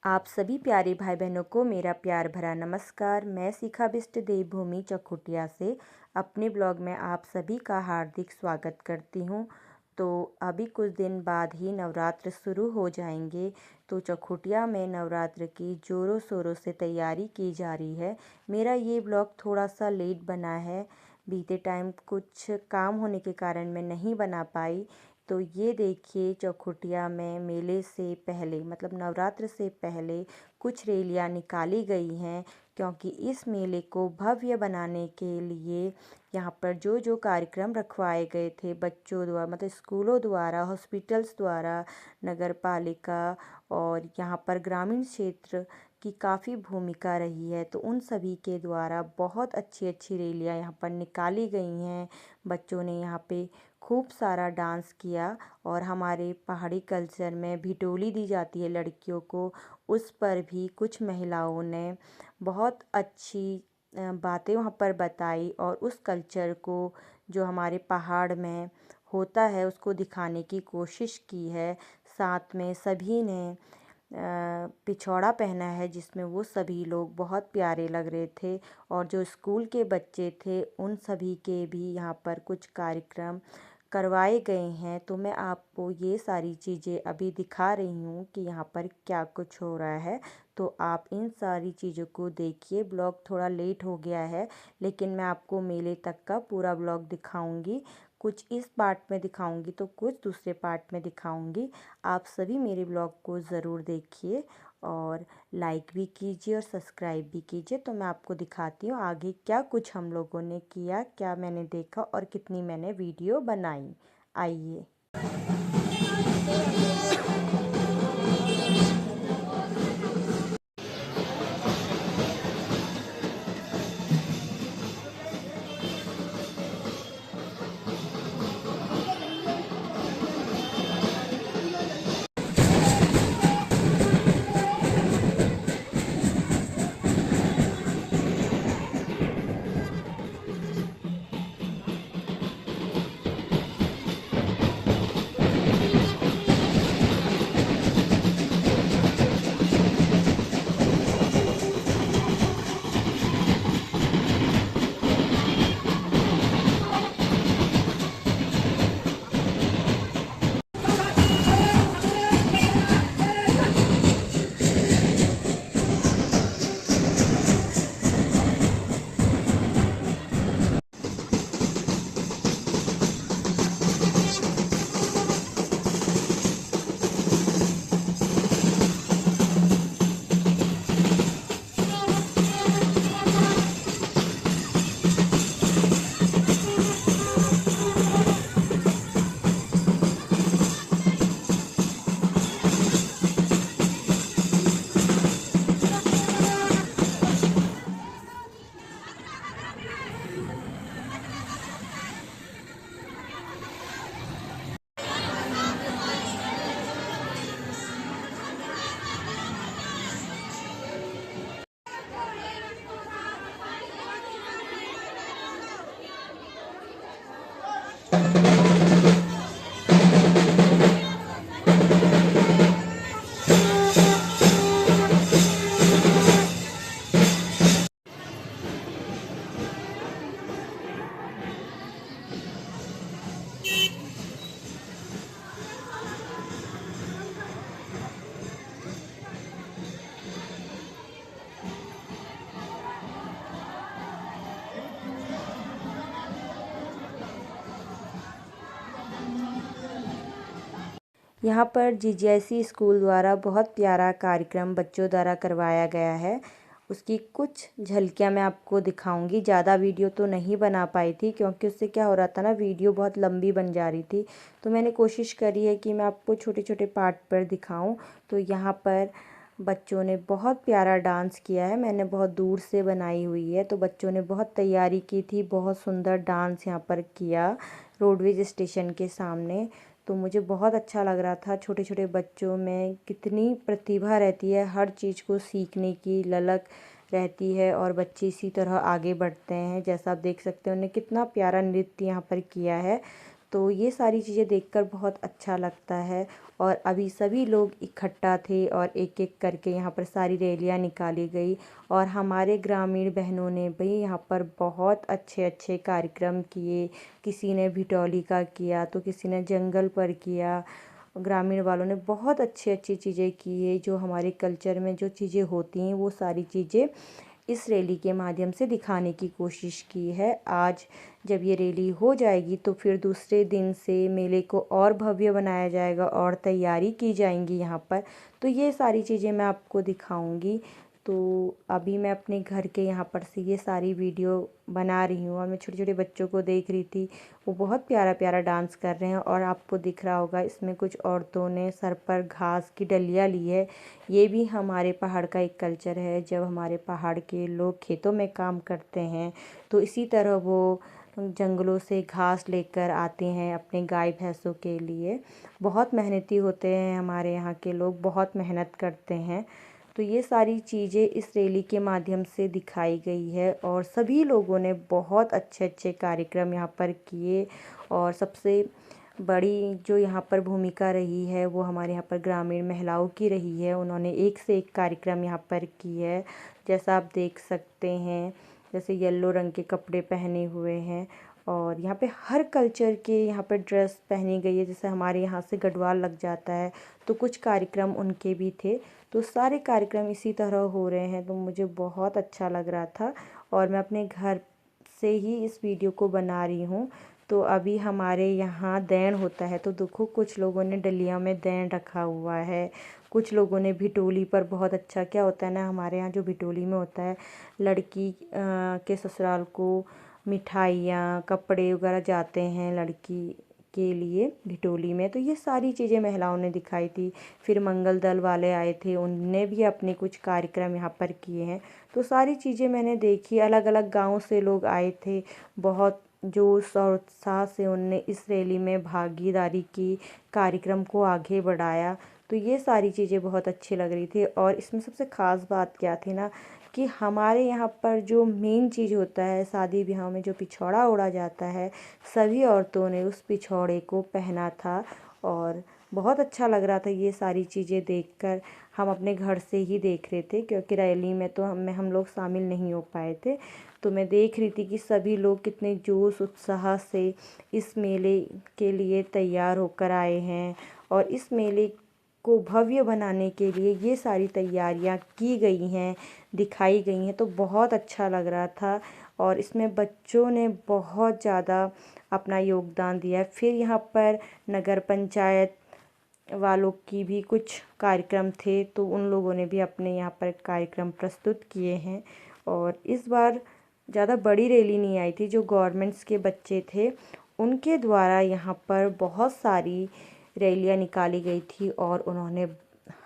आप सभी प्यारे भाई बहनों को मेरा प्यार भरा नमस्कार। मैं शिखा बिष्ट देवभूमि चकुटिया से अपने ब्लॉग में आप सभी का हार्दिक स्वागत करती हूँ। तो अभी कुछ दिन बाद ही नवरात्र शुरू हो जाएंगे, तो चकुटिया में नवरात्र की ज़ोरों शोरों से तैयारी की जा रही है। मेरा ये ब्लॉग थोड़ा सा लेट बना है, बीते टाइम कुछ काम होने के कारण मैं नहीं बना पाई। तो ये देखिए, चौखुटिया में मेले से पहले मतलब नवरात्र से पहले कुछ रैलियाँ निकाली गई हैं, क्योंकि इस मेले को भव्य बनाने के लिए यहाँ पर जो जो कार्यक्रम रखवाए गए थे बच्चों द्वारा, मतलब स्कूलों द्वारा, हॉस्पिटल्स द्वारा, नगर पालिका और यहाँ पर ग्रामीण क्षेत्र की काफ़ी भूमिका रही है। तो उन सभी के द्वारा बहुत अच्छी अच्छी रैलियाँ यहाँ पर निकाली गई हैं। बच्चों ने यहाँ पे खूब सारा डांस किया और हमारे पहाड़ी कल्चर में भिटोली दी जाती है लड़कियों को, उस पर भी कुछ महिलाओं ने बहुत अच्छी बातें वहाँ पर बताई और उस कल्चर को जो हमारे पहाड़ में होता है उसको दिखाने की कोशिश की है। साथ में सभी ने पिछौड़ा पहना है, जिसमें वो सभी लोग बहुत प्यारे लग रहे थे। और जो स्कूल के बच्चे थे उन सभी के भी यहाँ पर कुछ कार्यक्रम करवाए गए हैं। तो मैं आपको ये सारी चीज़ें अभी दिखा रही हूँ कि यहाँ पर क्या कुछ हो रहा है। तो आप इन सारी चीज़ों को देखिए। ब्लॉग थोड़ा लेट हो गया है, लेकिन मैं आपको मेले तक का पूरा ब्लॉग दिखाऊंगी। कुछ इस पार्ट में दिखाऊंगी तो कुछ दूसरे पार्ट में दिखाऊंगी। आप सभी मेरे ब्लॉग को ज़रूर देखिए और लाइक भी कीजिए और सब्सक्राइब भी कीजिए। तो मैं आपको दिखाती हूँ आगे क्या कुछ हम लोगों ने किया, क्या मैंने देखा और कितनी मैंने वीडियो बनाई। आइए। यहाँ पर जीजीआईसी स्कूल द्वारा बहुत प्यारा कार्यक्रम बच्चों द्वारा करवाया गया है। उसकी कुछ झलकियाँ मैं आपको दिखाऊंगी। ज़्यादा वीडियो तो नहीं बना पाई थी, क्योंकि उससे क्या हो रहा था ना, वीडियो बहुत लंबी बन जा रही थी। तो मैंने कोशिश करी है कि मैं आपको छोटे छोटे पार्ट पर दिखाऊं। तो यहाँ पर बच्चों ने बहुत प्यारा डांस किया है। मैंने बहुत दूर से बनाई हुई है, तो बच्चों ने बहुत तैयारी की थी, बहुत सुंदर डांस यहाँ पर किया रोडवेज स्टेशन के सामने। तो मुझे बहुत अच्छा लग रहा था। छोटे छोटे बच्चों में कितनी प्रतिभा रहती है, हर चीज़ को सीखने की ललक रहती है और बच्चे इसी तरह आगे बढ़ते हैं। जैसा आप देख सकते हैं, उन्हें कितना प्यारा नृत्य यहाँ पर किया है। तो ये सारी चीज़ें देखकर बहुत अच्छा लगता है। और अभी सभी लोग इकट्ठा थे और एक एक करके यहाँ पर सारी रैलियाँ निकाली गई और हमारे ग्रामीण बहनों ने भी यहाँ पर बहुत अच्छे अच्छे कार्यक्रम किए। किसी ने भिटौली का किया तो किसी ने जंगल पर किया। ग्रामीण वालों ने बहुत अच्छी अच्छी चीज़ें की है। जो हमारे कल्चर में जो चीज़ें होती हैं वो सारी चीज़ें इस रैली के माध्यम से दिखाने की कोशिश की है। आज जब ये रैली हो जाएगी तो फिर दूसरे दिन से मेले को और भव्य बनाया जाएगा और तैयारी की जाएंगी यहाँ पर। तो ये सारी चीज़ें मैं आपको दिखाऊंगी। तो अभी मैं अपने घर के यहाँ पर से ये सारी वीडियो बना रही हूँ और मैं छोटे छोटे बच्चों को देख रही थी, वो बहुत प्यारा प्यारा डांस कर रहे हैं। और आपको दिख रहा होगा इसमें कुछ औरतों ने सर पर घास की डलिया ली है। ये भी हमारे पहाड़ का एक कल्चर है। जब हमारे पहाड़ के लोग खेतों में काम करते हैं तो इसी तरह वो जंगलों से घास लेकर आते हैं अपने गाय भैंसों के लिए। बहुत मेहनती होते हैं हमारे यहाँ के लोग, बहुत मेहनत करते हैं। तो ये सारी चीज़ें इस रैली के माध्यम से दिखाई गई है और सभी लोगों ने बहुत अच्छे अच्छे कार्यक्रम यहाँ पर किए। और सबसे बड़ी जो यहाँ पर भूमिका रही है वो हमारे यहाँ पर ग्रामीण महिलाओं की रही है। उन्होंने एक से एक कार्यक्रम यहाँ पर की है, जैसा आप देख सकते हैं। जैसे येलो रंग के कपड़े पहने हुए हैं और यहाँ पे हर कल्चर के यहाँ पे ड्रेस पहनी गई है। जैसे हमारे यहाँ से गढ़वाल लग जाता है तो कुछ कार्यक्रम उनके भी थे। तो सारे कार्यक्रम इसी तरह हो रहे हैं, तो मुझे बहुत अच्छा लग रहा था और मैं अपने घर से ही इस वीडियो को बना रही हूँ। तो अभी हमारे यहाँ दैन होता है तो देखो कुछ लोगों ने डलिया में दैन रखा हुआ है, कुछ लोगों ने भिटोली पर। बहुत अच्छा क्या होता है ना, हमारे यहाँ जो भिटोली में होता है लड़की के ससुराल को मिठाइयाँ कपड़े वगैरह जाते हैं लड़की के लिए भिटोली में। तो ये सारी चीज़ें महिलाओं ने दिखाई थी। फिर मंगल दल वाले आए थे, उनने भी अपने कुछ कार्यक्रम यहाँ पर किए हैं। तो सारी चीज़ें मैंने देखी। अलग अलग गांव से लोग आए थे, बहुत जोश और उत्साह से उनने इस रैली में भागीदारी की, कार्यक्रम को आगे बढ़ाया। तो ये सारी चीज़ें बहुत अच्छी लग रही थी। और इसमें सबसे ख़ास बात क्या थी ना कि हमारे यहाँ पर जो मेन चीज़ होता है शादी ब्याह में, जो पिछौड़ा ओढ़ा जाता है, सभी औरतों ने उस पिछौड़े को पहना था और बहुत अच्छा लग रहा था ये सारी चीज़ें देखकर। हम अपने घर से ही देख रहे थे क्योंकि रैली में तो हम लोग शामिल नहीं हो पाए थे। तो मैं देख रही थी कि सभी लोग कितने जोश उत्साह से इस मेले के लिए तैयार होकर आए हैं और इस मेले को भव्य बनाने के लिए ये सारी तैयारियां की गई हैं, दिखाई गई हैं। तो बहुत अच्छा लग रहा था और इसमें बच्चों ने बहुत ज़्यादा अपना योगदान दिया है। फिर यहाँ पर नगर पंचायत वालों की भी कुछ कार्यक्रम थे तो उन लोगों ने भी अपने यहाँ पर कार्यक्रम प्रस्तुत किए हैं। और इस बार ज़्यादा बड़ी रैली नहीं आई थी, जो गवर्नमेंट्स के बच्चे थे उनके द्वारा यहाँ पर बहुत सारी रैलियाँ निकाली गई थी और उन्होंने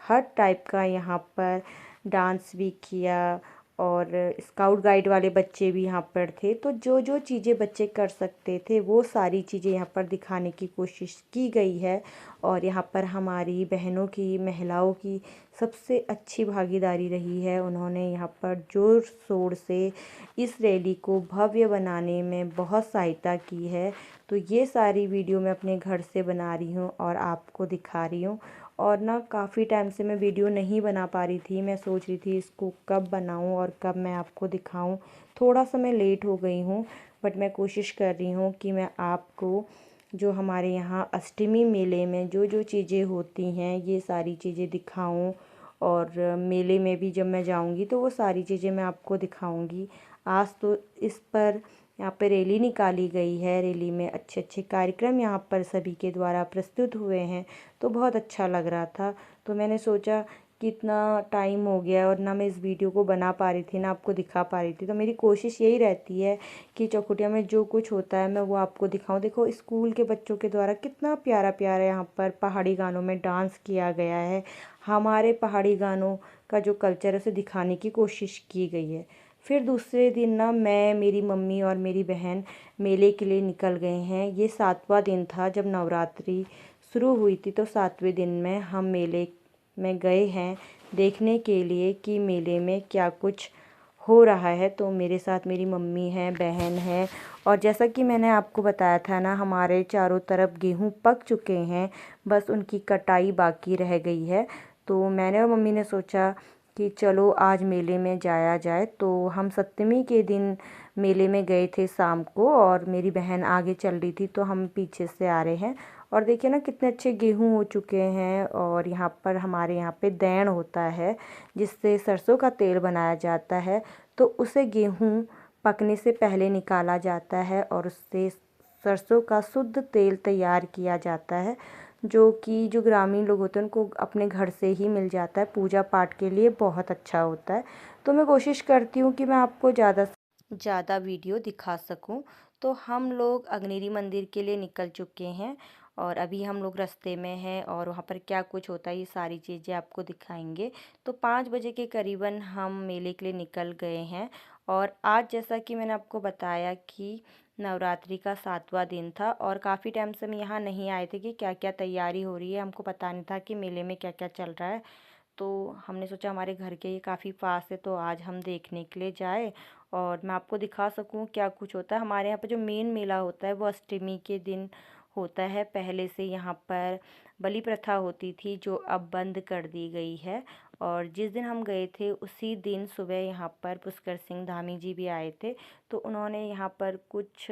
हर टाइप का यहाँ पर डांस भी किया। और स्काउट गाइड वाले बच्चे भी यहाँ पर थे। तो जो जो चीज़ें बच्चे कर सकते थे वो सारी चीज़ें यहाँ पर दिखाने की कोशिश की गई है। और यहाँ पर हमारी बहनों की, महिलाओं की सबसे अच्छी भागीदारी रही है। उन्होंने यहाँ पर जोर शोर से इस रैली को भव्य बनाने में बहुत सहायता की है। तो ये सारी वीडियो मैं अपने घर से बना रही हूँ और आपको दिखा रही हूँ। और ना काफ़ी टाइम से मैं वीडियो नहीं बना पा रही थी, मैं सोच रही थी इसको कब बनाऊँ और कब मैं आपको दिखाऊँ। थोड़ा सा मैं लेट हो गई हूँ बट मैं कोशिश कर रही हूँ कि मैं आपको जो हमारे यहाँ अष्टमी मेले में जो जो चीज़ें होती हैं ये सारी चीज़ें दिखाऊँ। और मेले में भी जब मैं जाऊँगी तो वो सारी चीज़ें मैं आपको दिखाऊँगी। आज तो इस पर यहाँ पे रैली निकाली गई है, रैली में अच्छे अच्छे कार्यक्रम यहाँ पर सभी के द्वारा प्रस्तुत हुए हैं। तो बहुत अच्छा लग रहा था। तो मैंने सोचा कि इतना टाइम हो गया और ना मैं इस वीडियो को बना पा रही थी ना आपको दिखा पा रही थी। तो मेरी कोशिश यही रहती है कि चौखुटिया में जो कुछ होता है मैं वो आपको दिखाऊं। देखो स्कूल के बच्चों के द्वारा कितना प्यारा प्यारा यहाँ पर पहाड़ी गानों में डांस किया गया है। हमारे पहाड़ी गानों का जो कल्चर है उसे दिखाने की कोशिश की गई है। फिर दूसरे दिन ना मैं, मेरी मम्मी और मेरी बहन मेले के लिए निकल गए हैं। ये 7वां दिन था जब नवरात्रि शुरू हुई थी। तो 7वें दिन में हम मेले में गए हैं देखने के लिए कि मेले में क्या कुछ हो रहा है। तो मेरे साथ मेरी मम्मी है, बहन है, और जैसा कि मैंने आपको बताया था ना, हमारे चारों तरफ गेहूँ पक चुके हैं, बस उनकी कटाई बाकी रह गई है। तो मैंने और मम्मी ने सोचा कि चलो आज मेले में जाया जाए। तो हम सप्तमी के दिन मेले में गए थे शाम को, और मेरी बहन आगे चल रही थी तो हम पीछे से आ रहे हैं। और देखिए ना कितने अच्छे गेहूँ हो चुके हैं। और यहाँ पर हमारे यहाँ पे दैण होता है जिससे सरसों का तेल बनाया जाता है। तो उसे गेहूँ पकने से पहले निकाला जाता है और उससे सरसों का शुद्ध तेल तैयार किया जाता है, जो कि जो ग्रामीण लोग होते हैं उनको अपने घर से ही मिल जाता है। पूजा पाठ के लिए बहुत अच्छा होता है। तो मैं कोशिश करती हूँ कि मैं आपको ज़्यादा से ज़्यादा वीडियो दिखा सकूँ। तो हम लोग अग्निरी मंदिर के लिए निकल चुके हैं, और अभी हम लोग रास्ते में हैं, और वहाँ पर क्या कुछ होता है ये सारी चीज़ें आपको दिखाएंगे। तो 5 बजे के करीबन हम मेले के लिए निकल गए हैं। और आज जैसा कि मैंने आपको बताया कि नवरात्रि का 7वां दिन था, और काफ़ी टाइम से हम यहाँ नहीं आए थे कि क्या क्या तैयारी हो रही है। हमको पता नहीं था कि मेले में क्या क्या चल रहा है। तो हमने सोचा हमारे घर के ये काफ़ी पास है, तो आज हम देखने के लिए जाए और मैं आपको दिखा सकूं क्या कुछ होता है। हमारे यहाँ पर जो मेन मेला होता है वो अष्टमी के दिन होता है। पहले से यहाँ पर बलि प्रथा होती थी जो अब बंद कर दी गई है। और जिस दिन हम गए थे उसी दिन सुबह यहाँ पर पुष्कर सिंह धामी जी भी आए थे। तो उन्होंने यहाँ पर कुछ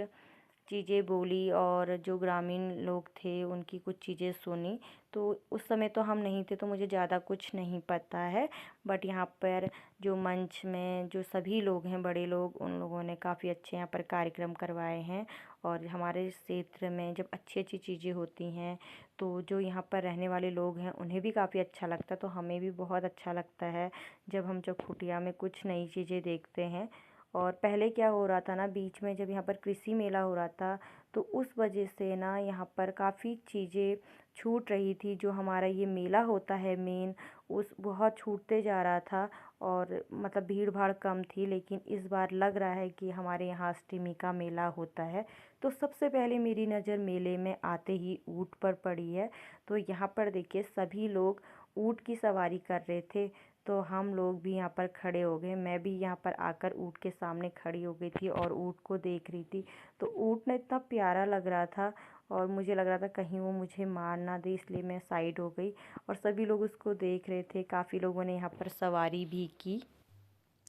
चीज़ें बोली, और जो ग्रामीण लोग थे उनकी कुछ चीज़ें सुनी। तो उस समय तो हम नहीं थे तो मुझे ज़्यादा कुछ नहीं पता है। बट यहाँ पर जो मंच में जो सभी लोग हैं, बड़े लोग, उन लोगों ने काफ़ी अच्छे यहाँ पर कार्यक्रम करवाए हैं। और हमारे क्षेत्र में जब अच्छी अच्छी चीज़ें होती हैं तो जो यहाँ पर रहने वाले लोग हैं उन्हें भी काफ़ी अच्छा लगता है। तो हमें भी बहुत अच्छा लगता है जब हम चौखुटिया में कुछ नई चीज़ें देखते हैं। और पहले क्या हो रहा था ना, बीच में जब यहाँ पर कृषि मेला हो रहा था तो उस वजह से ना यहाँ पर काफ़ी चीज़ें छूट रही थी। जो हमारा ये मेला होता है मेन, उस बहुत छूटते जा रहा था, और मतलब भीड़ भाड़ कम थी। लेकिन इस बार लग रहा है कि हमारे यहाँ अष्टमी का मेला होता है। तो सबसे पहले मेरी नज़र मेले में आते ही ऊँट पर पड़ी है। तो यहाँ पर देखिए सभी लोग ऊँट की सवारी कर रहे थे। तो हम लोग भी यहाँ पर खड़े हो गए। मैं भी यहाँ पर आकर ऊँट के सामने खड़ी हो गई थी और ऊँट को देख रही थी। तो ऊँट ना इतना प्यारा लग रहा था, और मुझे लग रहा था कहीं वो मुझे मार ना दे, इसलिए मैं साइड हो गई। और सभी लोग उसको देख रहे थे। काफ़ी लोगों ने यहाँ पर सवारी भी की।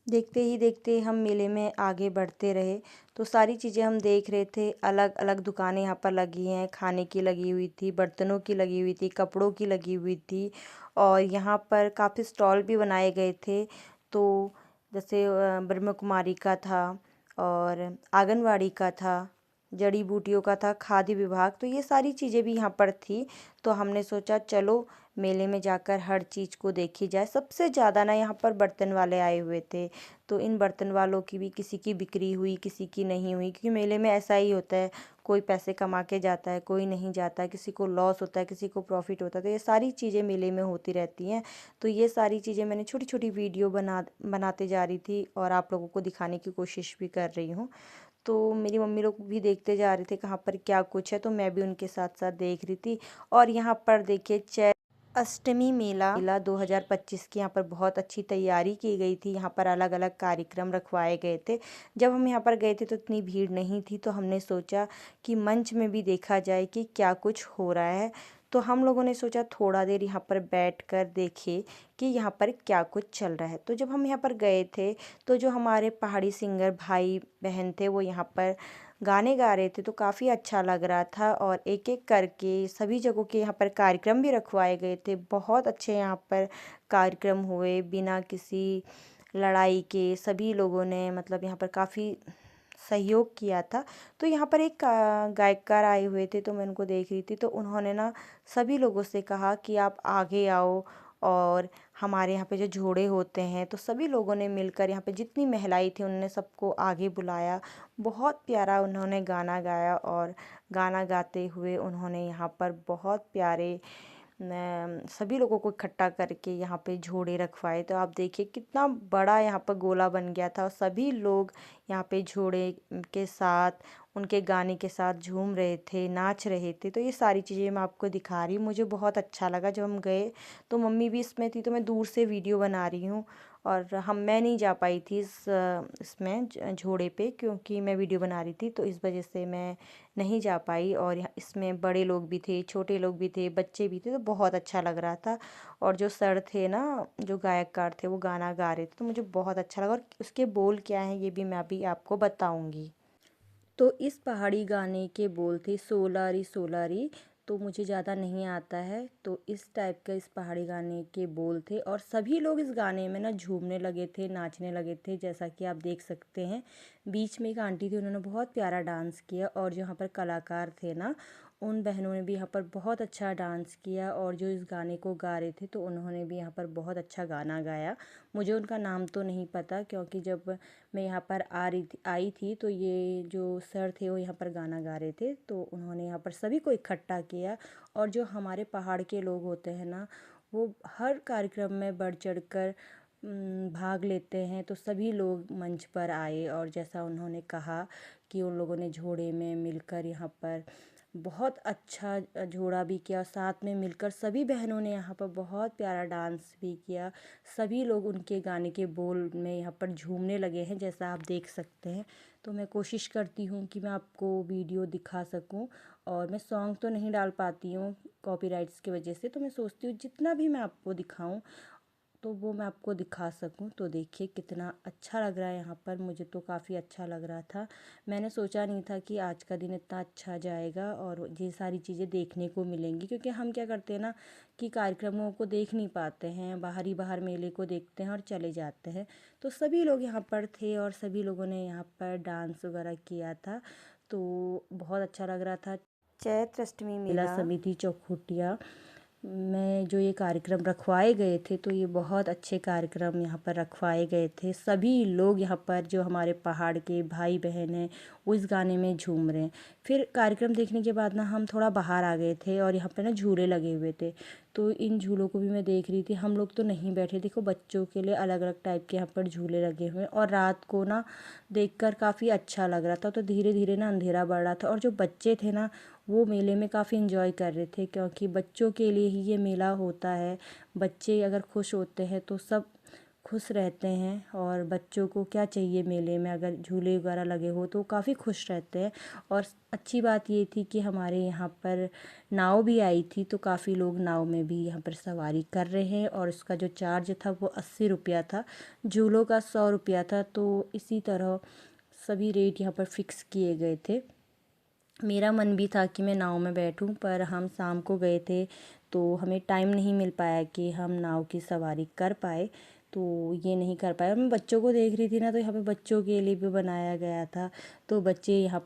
देखते ही देखते हम मेले में आगे बढ़ते रहे। तो सारी चीज़ें हम देख रहे थे। अलग अलग दुकानें यहाँ पर लगी हैं, खाने की लगी हुई थी, बर्तनों की लगी हुई थी, कपड़ों की लगी हुई थी। और यहाँ पर काफ़ी स्टॉल भी बनाए गए थे। तो जैसे ब्रह्म कुमारी का था, और आंगनवाड़ी का था, जड़ी बूटियों का था, खाद्य विभाग, तो ये सारी चीज़ें भी यहाँ पर थी। तो हमने सोचा चलो मेले में जाकर हर चीज़ को देखी जाए। सबसे ज़्यादा ना यहाँ पर बर्तन वाले आए हुए थे। तो इन बर्तन वालों की भी किसी की बिक्री हुई, किसी की नहीं हुई, क्योंकि मेले में ऐसा ही होता है। कोई पैसे कमा के जाता है, कोई नहीं जाता है, किसी को लॉस होता है, किसी को प्रॉफिट होता है। तो ये सारी चीज़ें मेले में होती रहती हैं। तो ये सारी चीज़ें मैंने छोटी छोटी वीडियो बनाते जा रही थी और आप लोगों को दिखाने की कोशिश भी कर रही हूँ। तो मेरी मम्मी लोग भी देखते जा रहे थे कहाँ पर क्या कुछ है, तो मैं भी उनके साथ साथ देख रही थी। और यहाँ पर देखिए अष्टमी मेला 2025 की यहाँ पर बहुत अच्छी तैयारी की गई थी। यहाँ पर अलग अलग कार्यक्रम रखवाए गए थे। जब हम यहाँ पर गए थे तो इतनी भीड़ नहीं थी, तो हमने सोचा कि मंच में भी देखा जाए कि क्या कुछ हो रहा है। तो हम लोगों ने सोचा थोड़ा देर यहाँ पर बैठकर देखे कि यहाँ पर क्या कुछ चल रहा है। तो जब हम यहाँ पर गए थे तो जो हमारे पहाड़ी सिंगर भाई बहन थे वो यहाँ पर गाने गा रहे थे, तो काफ़ी अच्छा लग रहा था। और एक एक करके सभी जगहों के यहाँ पर कार्यक्रम भी रखवाए गए थे। बहुत अच्छे यहाँ पर कार्यक्रम हुए बिना किसी लड़ाई के। सभी लोगों ने मतलब यहाँ पर काफ़ी सहयोग किया था। तो यहाँ पर एक गायकार आए हुए थे, तो मैं उनको देख रही थी। तो उन्होंने ना सभी लोगों से कहा कि आप आगे आओ, और हमारे यहाँ पे जो जोड़े होते हैं, तो सभी लोगों ने मिलकर यहाँ पे जितनी महिलाएं थी उन्होंने सबको आगे बुलाया। बहुत प्यारा उन्होंने गाना गाया, और गाना गाते हुए उन्होंने यहाँ पर बहुत प्यारे सभी लोगों को इकट्ठा करके यहाँ पे झोड़े रखवाए। तो आप देखिए कितना बड़ा यहाँ पर गोला बन गया था, और सभी लोग यहाँ पे झोड़े के साथ उनके गाने के साथ झूम रहे थे, नाच रहे थे। तो ये सारी चीज़ें मैं आपको दिखा रही हूँ। मुझे बहुत अच्छा लगा जब हम गए, तो मम्मी भी इसमें थी, तो मैं दूर से वीडियो बना रही हूँ। और मैं नहीं जा पाई थी इसमें झोड़े पे, क्योंकि मैं वीडियो बना रही थी, तो इस वजह से मैं नहीं जा पाई। और यहाँ इसमें बड़े लोग भी थे, छोटे लोग भी थे, बच्चे भी थे, तो बहुत अच्छा लग रहा था। और जो सर थे ना, जो गायककार थे, वो गाना गा रहे थे, तो मुझे बहुत अच्छा लगा। और उसके बोल क्या हैं ये भी मैं अभी आपको बताऊंगी। तो इस पहाड़ी गाने के बोल थे सोलारी सोलारी। तो मुझे ज़्यादा नहीं आता है, तो इस टाइप का इस पहाड़ी गाने के बोल थे। और सभी लोग इस गाने में ना झूमने लगे थे, नाचने लगे थे, जैसा कि आप देख सकते हैं। बीच में एक आंटी थी, उन्होंने बहुत प्यारा डांस किया। और जो यहाँ पर कलाकार थे ना, उन बहनों ने भी यहाँ पर बहुत अच्छा डांस किया। और जो इस गाने को गा रहे थे, तो उन्होंने भी यहाँ पर बहुत अच्छा गाना गाया। मुझे उनका नाम तो नहीं पता, क्योंकि जब मैं यहाँ पर आई थी, तो ये जो सर थे वो यहाँ पर गाना गा रहे थे, तो उन्होंने यहाँ पर सभी को इकट्ठा किया। और जो हमारे पहाड़ के लोग होते हैं ना, वो हर कार्यक्रम में बढ़ चढ़ कर भाग लेते हैं। तो सभी लोग मंच पर आए, और जैसा उन्होंने कहा कि उन लोगों ने झोड़े में मिलकर यहाँ पर बहुत अच्छा जोड़ा भी किया। साथ में मिलकर सभी बहनों ने यहाँ पर बहुत प्यारा डांस भी किया। सभी लोग उनके गाने के बोल में यहाँ पर झूमने लगे हैं, जैसा आप देख सकते हैं। तो मैं कोशिश करती हूँ कि मैं आपको वीडियो दिखा सकूँ। और मैं सॉन्ग तो नहीं डाल पाती हूँ कॉपीराइट्स की वजह से, तो मैं सोचती हूँ जितना भी मैं आपको दिखाऊँ, तो वो मैं आपको दिखा सकूं। तो देखिए कितना अच्छा लग रहा है यहाँ पर, मुझे तो काफ़ी अच्छा लग रहा था। मैंने सोचा नहीं था कि आज का दिन इतना अच्छा जाएगा और ये सारी चीज़ें देखने को मिलेंगी, क्योंकि हम क्या करते हैं ना कि कार्यक्रमों को देख नहीं पाते हैं, बाहर ही बाहर मेले को देखते हैं और चले जाते हैं। तो सभी लोग यहाँ पर थे, और सभी लोगों ने यहाँ पर डांस वगैरह किया था, तो बहुत अच्छा लग रहा था। चैत्र अष्टमी मेला समिति चौखुटिया में जो ये कार्यक्रम रखवाए गए थे, तो ये बहुत अच्छे कार्यक्रम यहाँ पर रखवाए गए थे। सभी लोग यहाँ पर जो हमारे पहाड़ के भाई बहन हैं, वो इस गाने में झूम रहे हैं। फिर कार्यक्रम देखने के बाद ना हम थोड़ा बाहर आ गए थे, और यहाँ पर ना झूले लगे हुए थे, तो इन झूलों को भी मैं देख रही थी। हम लोग तो नहीं बैठे, देखो बच्चों के लिए अलग अलग टाइप के यहाँ पर झूले लगे हुए हैं। और रात को ना देखकर काफ़ी अच्छा लग रहा था। तो धीरे धीरे ना अंधेरा बढ़ रहा था, और जो बच्चे थे ना, वो मेले में काफ़ी इन्जॉय कर रहे थे, क्योंकि बच्चों के लिए ही ये मेला होता है। बच्चे अगर खुश होते हैं तो सब खुश रहते हैं। और बच्चों को क्या चाहिए मेले में, अगर झूले वगैरह लगे हो तो काफ़ी खुश रहते हैं। और अच्छी बात ये थी कि हमारे यहाँ पर नाव भी आई थी, तो काफ़ी लोग नाव में भी यहाँ पर सवारी कर रहे हैं। और उसका जो चार्ज था वो 80 रुपया था, झूलों का 100 रुपया था। तो इसी तरह सभी रेट यहाँ पर फिक्स किए गए थे। मेरा मन भी था कि मैं नाव में बैठूं, पर हम शाम को गए थे, तो हमें टाइम नहीं मिल पाया कि हम नाव की सवारी कर पाए, तो ये नहीं कर पाए। और मैं बच्चों को देख रही थी ना, तो यहाँ पे बच्चों के लिए भी बनाया गया था। तो बच्चे यहाँ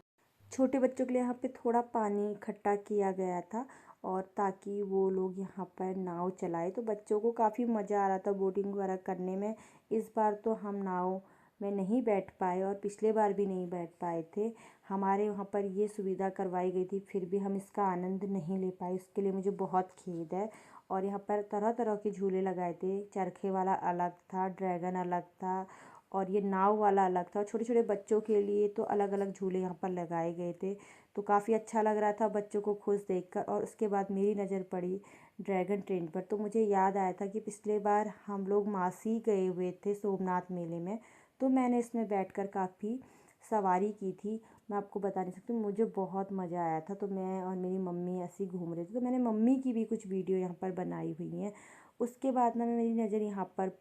छोटे बच्चों के लिए यहाँ पे थोड़ा पानी इकट्ठा किया गया था, और ताकि वो लोग यहाँ पर नाव चलाए। तो बच्चों को काफ़ी मज़ा आ रहा था बोटिंग वगैरह करने में। इस बार तो हम नाव में नहीं बैठ पाए, और पिछले बार भी नहीं बैठ पाए थे। हमारे वहाँ पर ये सुविधा करवाई गई थी, फिर भी हम इसका आनंद नहीं ले पाए, उसके लिए मुझे बहुत खेद है। और यहाँ पर तरह तरह के झूले लगाए थे, चरखे वाला अलग था, ड्रैगन अलग था, और ये नाव वाला अलग था। छोटे छोटे बच्चों के लिए तो अलग अलग झूले यहाँ पर लगाए गए थे। तो काफ़ी अच्छा लग रहा था बच्चों को खुश देखकर। और उसके बाद मेरी नज़र पड़ी ड्रैगन ट्रेन पर, तो मुझे याद आया था कि पिछले बार हम लोग मासी गए हुए थे सोमनाथ मेले में, तो मैंने इसमें बैठकर काफ़ी सवारी की थी। मैं आपको बता नहीं सकती, मुझे बहुत मज़ा आया था। तो मैं और मेरी मम्मी ऐसे ही घूम रहे थे, तो मैंने मम्मी की भी कुछ वीडियो यहाँ पर बनाई हुई हैं। उसके बाद ना मेरी नज़र यहाँ पर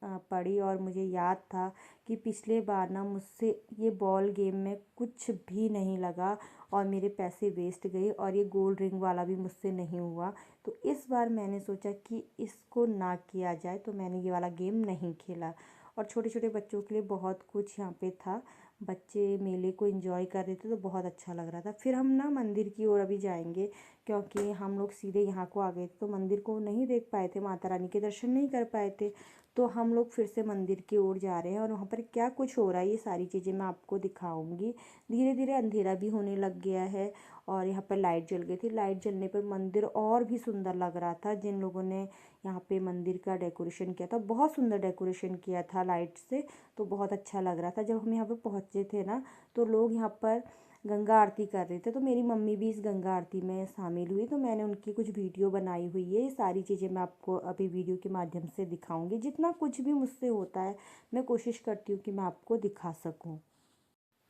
पड़ी, और मुझे याद था कि पिछले बार ना मुझसे ये बॉल गेम में कुछ भी नहीं लगा, और मेरे पैसे वेस्ट गए, और ये गोल्ड रिंग वाला भी मुझसे नहीं हुआ। तो इस बार मैंने सोचा कि इसको ना किया जाए, तो मैंने ये वाला गेम नहीं खेला। और छोटे छोटे बच्चों के लिए बहुत कुछ यहाँ पे था, बच्चे मेले को एंजॉय कर रहे थे, तो बहुत अच्छा लग रहा था। फिर हम ना मंदिर की ओर अभी जाएंगे, क्योंकि हम लोग सीधे यहाँ को आ गए थे, तो मंदिर को नहीं देख पाए थे, माता रानी के दर्शन नहीं कर पाए थे। तो हम लोग फिर से मंदिर की ओर जा रहे हैं, और वहाँ पर क्या कुछ हो रहा है ये सारी चीज़ें मैं आपको दिखाऊंगी। धीरे धीरे अंधेरा भी होने लग गया है, और यहाँ पर लाइट जल गई थी। लाइट जलने पर मंदिर और भी सुंदर लग रहा था। जिन लोगों ने यहाँ पे मंदिर का डेकोरेशन किया था, बहुत सुंदर डेकोरेशन किया था लाइट से, तो बहुत अच्छा लग रहा था। जब हम यहाँ पर पहुँचे थे ना, तो लोग यहाँ पर गंगा आरती कर रहे थे। तो मेरी मम्मी भी इस गंगा आरती में शामिल हुई, तो मैंने उनकी कुछ वीडियो बनाई हुई है। ये सारी चीज़ें मैं आपको अभी वीडियो के माध्यम से दिखाऊंगी। जितना कुछ भी मुझसे होता है मैं कोशिश करती हूँ कि मैं आपको दिखा सकूँ।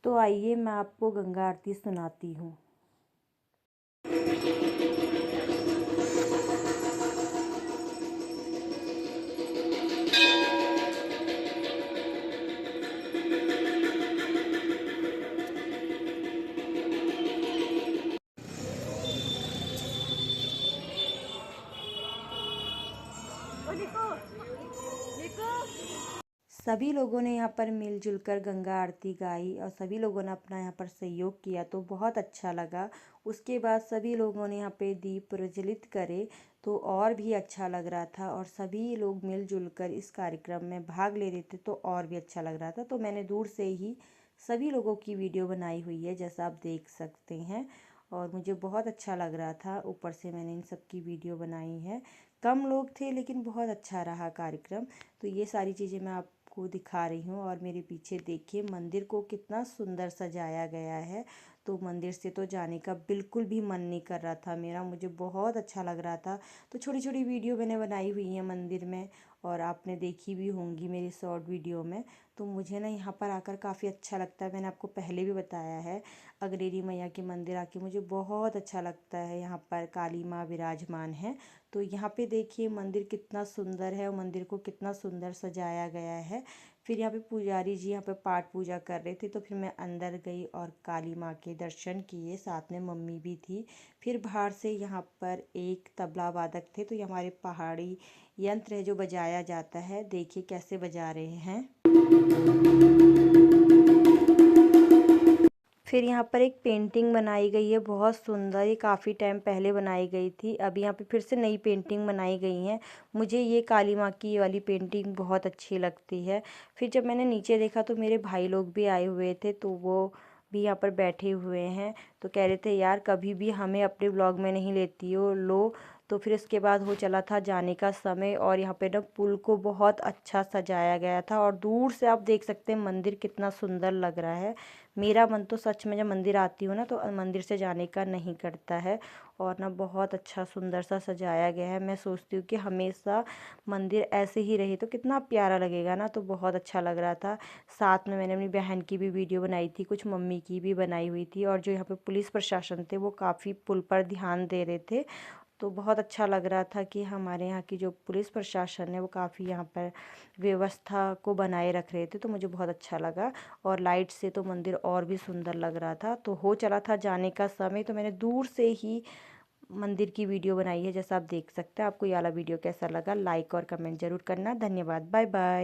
तो आइए मैं आपको गंगा आरती सुनाती हूँ। सभी लोगों ने यहाँ पर मिलजुल कर गंगा आरती गाई और सभी लोगों ने अपना यहाँ पर सहयोग किया, तो बहुत अच्छा लगा। उसके बाद सभी लोगों ने यहाँ पे दीप प्रज्वलित करे, तो और भी अच्छा लग रहा था और सभी लोग मिलजुल कर इस कार्यक्रम में भाग ले रहे थे, तो और भी अच्छा लग रहा था। तो मैंने दूर से ही सभी लोगों की वीडियो बनाई हुई है, जैसा आप देख सकते हैं, और मुझे बहुत अच्छा लग रहा था। ऊपर से मैंने इन सब की वीडियो बनाई है। कम लोग थे लेकिन बहुत अच्छा रहा कार्यक्रम। तो ये सारी चीज़ें मैं आपको दिखा रही हूँ। और मेरे पीछे देखिए मंदिर को कितना सुंदर सजाया गया है। तो मंदिर से तो जाने का बिल्कुल भी मन नहीं कर रहा था मेरा, मुझे बहुत अच्छा लग रहा था। तो छोटी छोटी वीडियो मैंने बनाई हुई है मंदिर में, और आपने देखी भी होंगी मेरी शॉर्ट वीडियो में। तो मुझे ना यहाँ पर आकर काफ़ी अच्छा लगता है। मैंने आपको पहले भी बताया है, अगरेरी मैया के मंदिर आके मुझे बहुत अच्छा लगता है। यहाँ पर काली माँ विराजमान है। तो यहाँ पे देखिए मंदिर कितना सुंदर है और मंदिर को कितना सुंदर सजाया गया है। फिर यहाँ पे पुजारी जी यहाँ पे पाठ पूजा कर रहे थे, तो फिर मैं अंदर गई और काली माँ के दर्शन किए, साथ में मम्मी भी थी। फिर बाहर से यहाँ पर एक तबला वादक थे, तो ये हमारे पहाड़ी यंत्र है जो बजाया जाता है। देखिए कैसे बजा रहे हैं। फिर यहाँ पर एक पेंटिंग बनाई गई है बहुत सुंदर, ये काफ़ी टाइम पहले बनाई गई थी। अभी यहाँ पे फिर से नई पेंटिंग बनाई गई है। मुझे ये काली माँ की ये वाली पेंटिंग बहुत अच्छी लगती है। फिर जब मैंने नीचे देखा तो मेरे भाई लोग भी आए हुए थे, तो वो भी यहाँ पर बैठे हुए हैं। तो कह रहे थे यार कभी भी हमें अपने ब्लॉग में नहीं लेती हो, लो। तो फिर उसके बाद हो चला था जाने का समय, और यहाँ पे ना पुल को बहुत अच्छा सजाया गया था, और दूर से आप देख सकते हैं मंदिर कितना सुंदर लग रहा है। मेरा मन तो सच में जब मंदिर आती हूँ ना तो मंदिर से जाने का नहीं करता है। और ना बहुत अच्छा सुंदर सा सजाया गया है। मैं सोचती हूँ कि हमेशा मंदिर ऐसे ही रहे तो कितना प्यारा लगेगा ना। तो बहुत अच्छा लग रहा था। साथ में मैंने अपनी बहन की भी वीडियो बनाई थी, कुछ मम्मी की भी बनाई हुई थी, और जो यहाँ पे पुलिस प्रशासन थे वो काफ़ी पुल पर ध्यान दे रहे थे। तो बहुत अच्छा लग रहा था कि हमारे यहाँ की जो पुलिस प्रशासन है वो काफ़ी यहाँ पर व्यवस्था को बनाए रख रहे थे। तो मुझे बहुत अच्छा लगा, और लाइट से तो मंदिर और भी सुंदर लग रहा था। तो हो चला था जाने का समय, तो मैंने दूर से ही मंदिर की वीडियो बनाई है, जैसा आप देख सकते हैं। आपको ये वाला वीडियो कैसा लगा, लाइक और कमेंट ज़रूर करना। धन्यवाद, बाय बाय।